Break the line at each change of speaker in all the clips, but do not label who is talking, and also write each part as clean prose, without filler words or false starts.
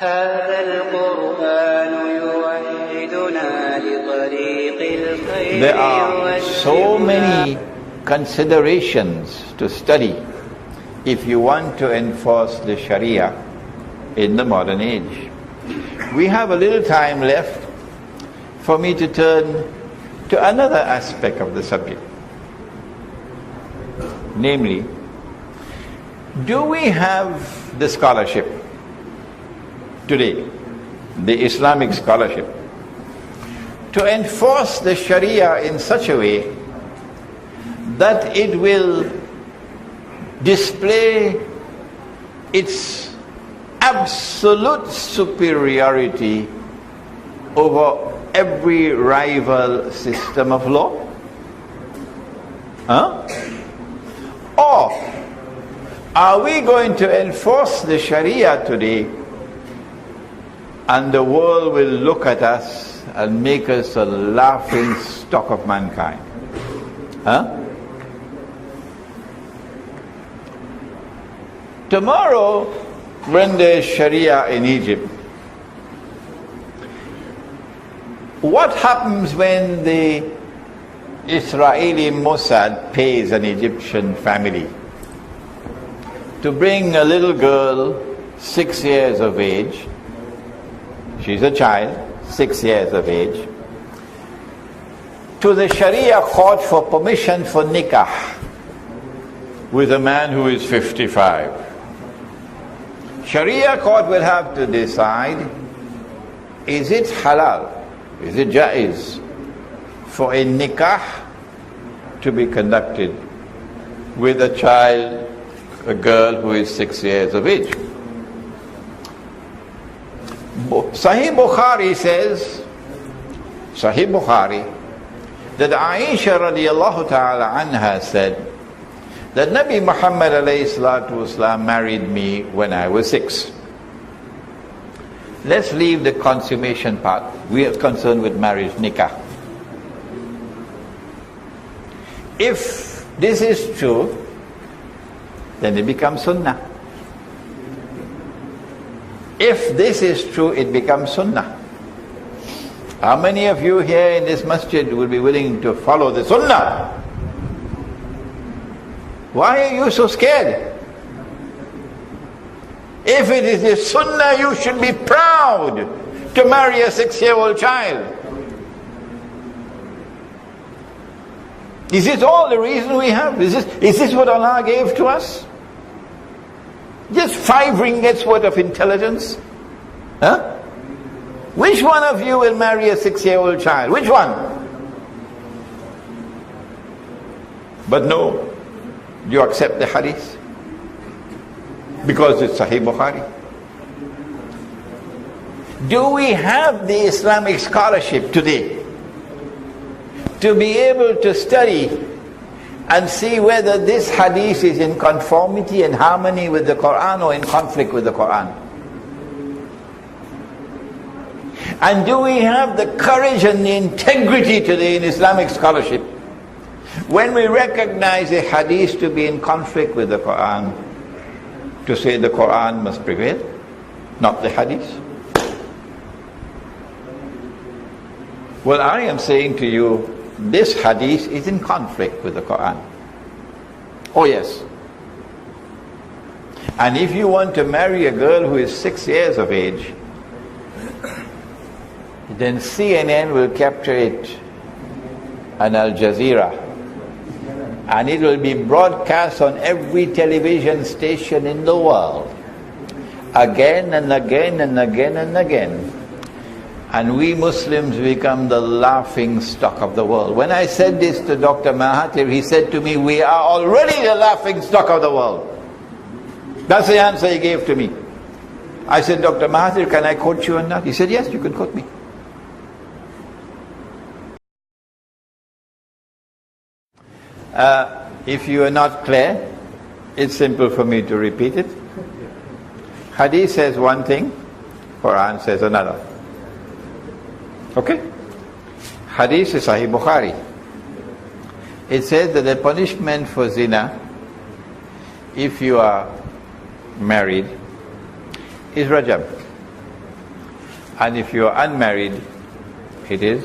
هذا القرآن يوحدنا لطريق الخير.
There are so many considerations to study if you want to enforce the Sharia in the modern age. We have a little time left for me to turn to another aspect of the subject. Namely, do we have the scholarship today, the Islamic scholarship, to enforce the Sharia in such a way that it will display its absolute superiority over every rival system of law? Or are we going to enforce the Sharia today and the world will look at us and make us a laughing stock of mankind? Tomorrow, when there's Sharia in Egypt, what happens when the Israeli Mossad pays an Egyptian family to bring a little girl 6 years of age, she's a child, 6 years of age, to the Sharia court for permission for nikah with a man who is 55? Sharia court will have to decide, is it halal, is it jaiz for a nikah to be conducted with a child, a girl who is 6 years of age? Sahih Bukhari says, Sahih Bukhari, that Aisha radiallahu ta'ala anha said that Nabi Muhammad alayhi salatu wasalam married me when I was 6. Let's leave the consummation part. We are concerned with marriage, nikah. If this is true, then it becomes sunnah. If this is true, it becomes sunnah. How many of you here in this masjid will be willing to follow the sunnah? Why are you so scared? If it is the sunnah, you should be proud to marry a 6-year-old child. Is this all the reason we have? Is this what Allah gave to us? Just 5 ringgits worth of intelligence? Which one of you will marry a 6-year-old child? Which one? But no, you accept the hadith because it's Sahih Bukhari. Do we have the Islamic scholarship today to be able to study and see whether this hadith is in conformity and harmony with the Quran or in conflict with the Quran? And do we have the courage and the integrity today in Islamic scholarship, when we recognize a hadith to be in conflict with the Quran, to say the Quran must prevail, not the hadith? Well, I am saying to you, this hadith is in conflict with the Quran. Oh yes. And if you want to marry a girl who is 6 years of age, then CNN will capture it on Al Jazeera, and it will be broadcast on every television station in the world, again and again and again and again. And we Muslims become the laughing stock of the world. When I said this to Dr. Mahathir, he said to me, we are already the laughing stock of the world. That's the answer he gave to me. I said, Dr. Mahathir, can I quote you on that? He said, yes, you can quote me. If you are not clear, it's simple for me to repeat it. Hadith says one thing, Quran says another. Okay? Hadith is Sahih Bukhari. It says that the punishment for zina, if you are married, is rajam. And if you are unmarried, it is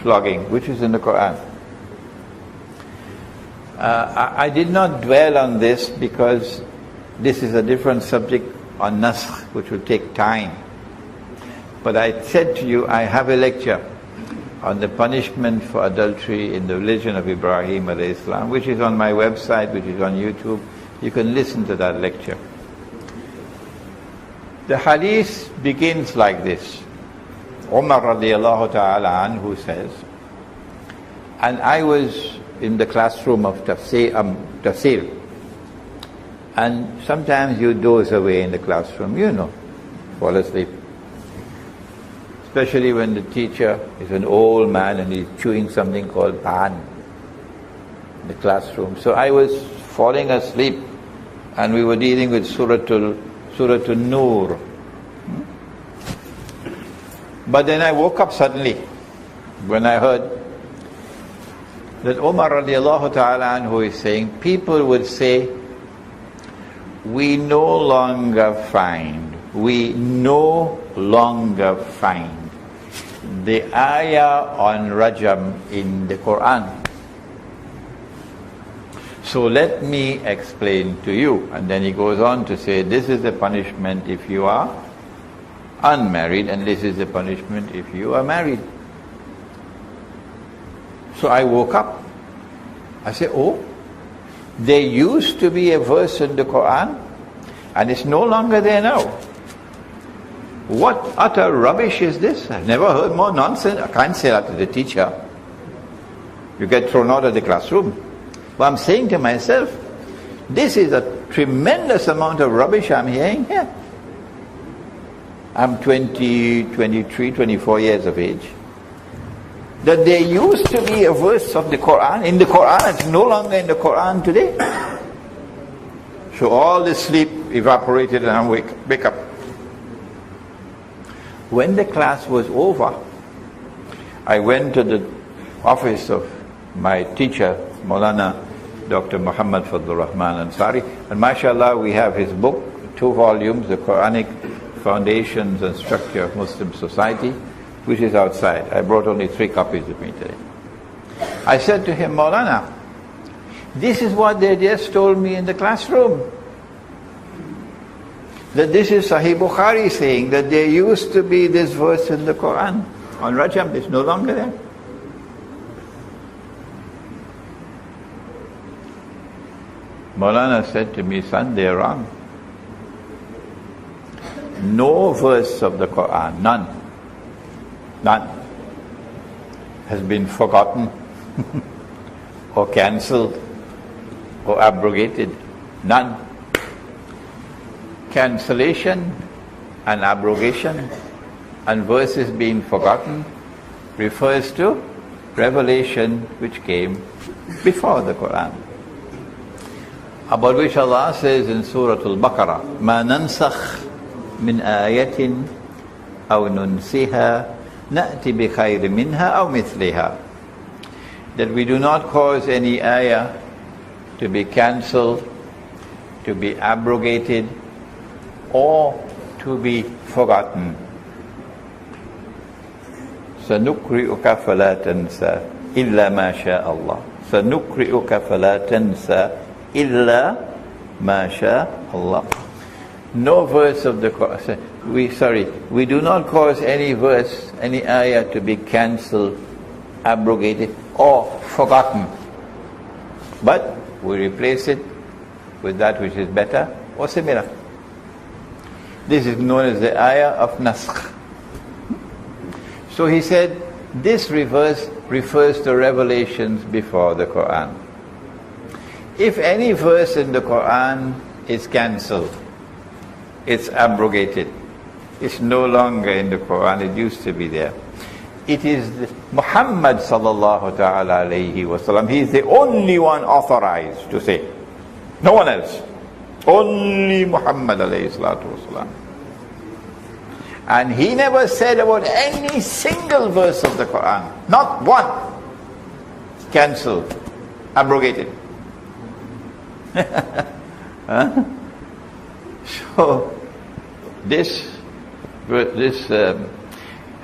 flogging, which is in the Quran. I did not dwell on this because this is a different subject on naskh, which will take time. But I said to you, I have a lecture on the punishment for adultery in the religion of Ibrahim alayhi salam, which is on my website, which is on YouTube. You can listen to that lecture. The hadith begins like this. Umar radiallahu ta'ala anhu says, and I was in the classroom of tafsir, and sometimes you doze away in the classroom, fall asleep. Especially when the teacher is an old man and he's chewing something called pan in the classroom. So I was falling asleep, and we were dealing with Suratul Nur. But then I woke up suddenly when I heard that Umar radiallahu ta'ala anhu is saying, people would say, we no longer find the ayah on Rajam in the Quran. So let me explain to you. And then he goes on to say, this is the punishment if you are unmarried, and this is the punishment if you are married. So I woke up. I said, oh, there used to be a verse in the Quran, and it's no longer there now. What utter rubbish is this? I've never heard more nonsense. I can't say that to the teacher. You get thrown out of the classroom. But I'm saying to myself, this is a tremendous amount of rubbish I'm hearing here. I'm 20, 23, 24 years of age. That there used to be a verse of the Quran, in the Quran, it's no longer in the Quran today. So all the sleep evaporated and I wake up. When the class was over, I went to the office of my teacher, Maulana Dr. Muhammad Fadlur Rahman Ansari, and mashallah we have his book, 2 volumes, The Quranic Foundations and Structure of Muslim Society, which is outside. I brought only 3 copies with me today. I said to him, Maulana, this is what they just told me in the classroom. That this is Sahih Bukhari saying that there used to be this verse in the Quran on Rajam, it's no longer there. Maulana said to me, son, they're wrong. No verse of the Quran, none, has been forgotten or cancelled or abrogated. None. Cancellation and abrogation and verses being forgotten refers to revelation which came before the Quran, about which Allah says in Surah Al-Baqarah, مَا نَنْسَخْ مِنْ آيَةٍ أَوْ نُنْسِهَا نَأْتِ بِخَيْرٍ مِنْهَا أَوْ مِثْلِهَا, that we do not cause any ayah to be cancelled, to be abrogated, or to be forgotten. سَنُقْرِئُكَ فَلَا تَنْسَى إِلَّا مَا شَاءَ اللَّهُ سَنُقْرِئُكَ فَلَا تَنْسَى إِلَّا مَا شَاءَ اللَّهُ. No verse of the Quran, we do not cause any verse, any ayah to be cancelled, abrogated, or forgotten. But we replace it with that which is better or similar. This is known as the ayah of naskh. So he said, this refers to revelations before the Quran. If any verse in the Quran is cancelled, it's abrogated, it's no longer in the Quran, it used to be there. It is Muhammad sallallahu ta'ala alayhi wa sallam, he is the only one authorized to say. No one else. Only Muhammad alayhi salatu wasalam. And he never said about any single verse of the Quran, not one, cancelled, abrogated. So this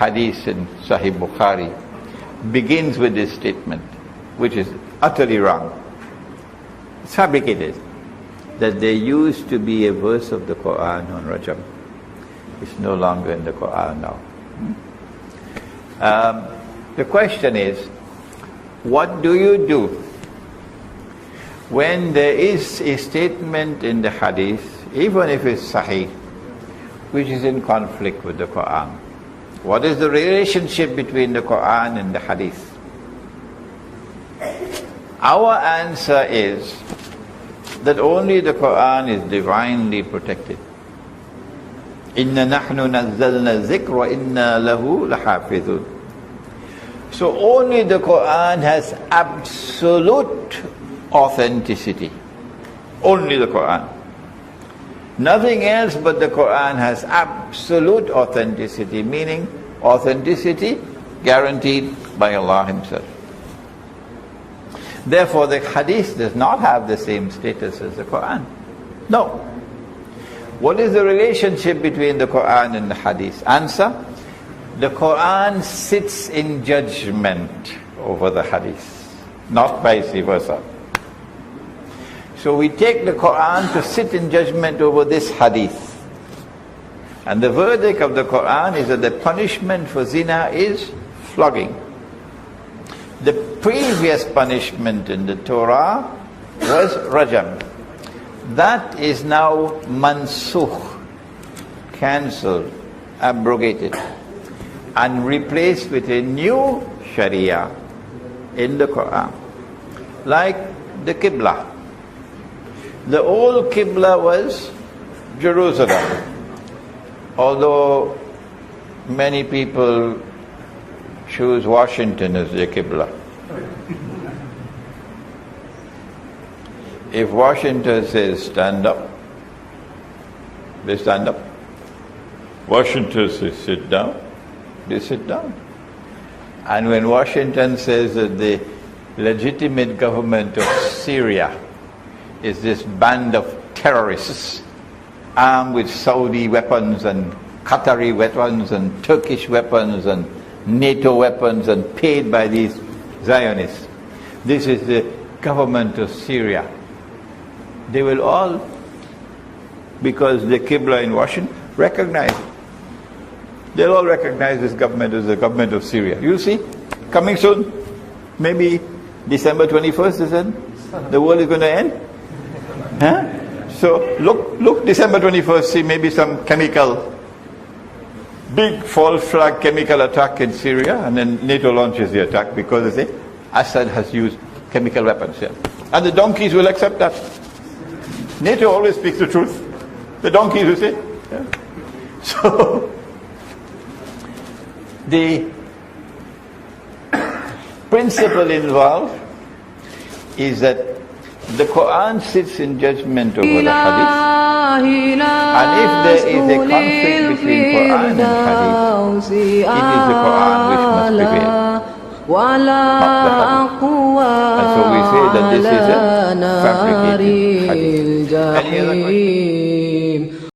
hadith in Sahih Bukhari begins with this statement, which is utterly wrong. It's fabricated. That there used to be a verse of the Quran on Rajam. It's no longer in the Quran now. The question is, what do you do when there is a statement in the hadith, even if it's sahih, which is in conflict with the Quran? What is the relationship between the Quran and the hadith? Our answer is that only the Quran is divinely protected. Inna nahnu nazzalna dhikra wa inna lahu lahafidhun. So only the Quran has absolute authenticity. Only the Quran. Nothing else but the Quran has absolute authenticity, meaning authenticity guaranteed by Allah Himself. Therefore, the hadith does not have the same status as the Quran. No. What is the relationship between the Quran and the hadith? Answer: the Quran sits in judgment over the hadith, not vice versa. So we take the Quran to sit in judgment over this hadith. And the verdict of the Quran is that the punishment for zina is flogging. The previous punishment in the Torah was rajam. That is now mansukh, cancelled, abrogated, and replaced with a new Sharia in the Quran. Like the Qibla. The old Qibla was Jerusalem. Although many people choose Washington as their Qibla. If Washington says stand up, they stand up. Washington says sit down, they sit down. And when Washington says that the legitimate government of Syria is this band of terrorists armed with Saudi weapons and Qatari weapons and Turkish weapons and NATO weapons and paid by these Zionists, this is the government of Syria. They will all, because the Qibla in Washington, recognize it. They'll all recognize this government as the government of Syria. You'll see, coming soon, maybe December 21st is it? The world is going to end. Huh? So look, December 21st, see maybe some chemical, big false flag chemical attack in Syria, and then NATO launches the attack because they say Assad has used chemical weapons here. And the donkeys will accept that. NATO always speaks the truth. The donkeys will say. Yeah. So, the principle involved is that the Quran sits in judgment over the hadith. And if there is a conflict between Quran and hadith, it is the Quran which must prevail, not the hadith. And so we say that this is a fabricated hadith. Any other question?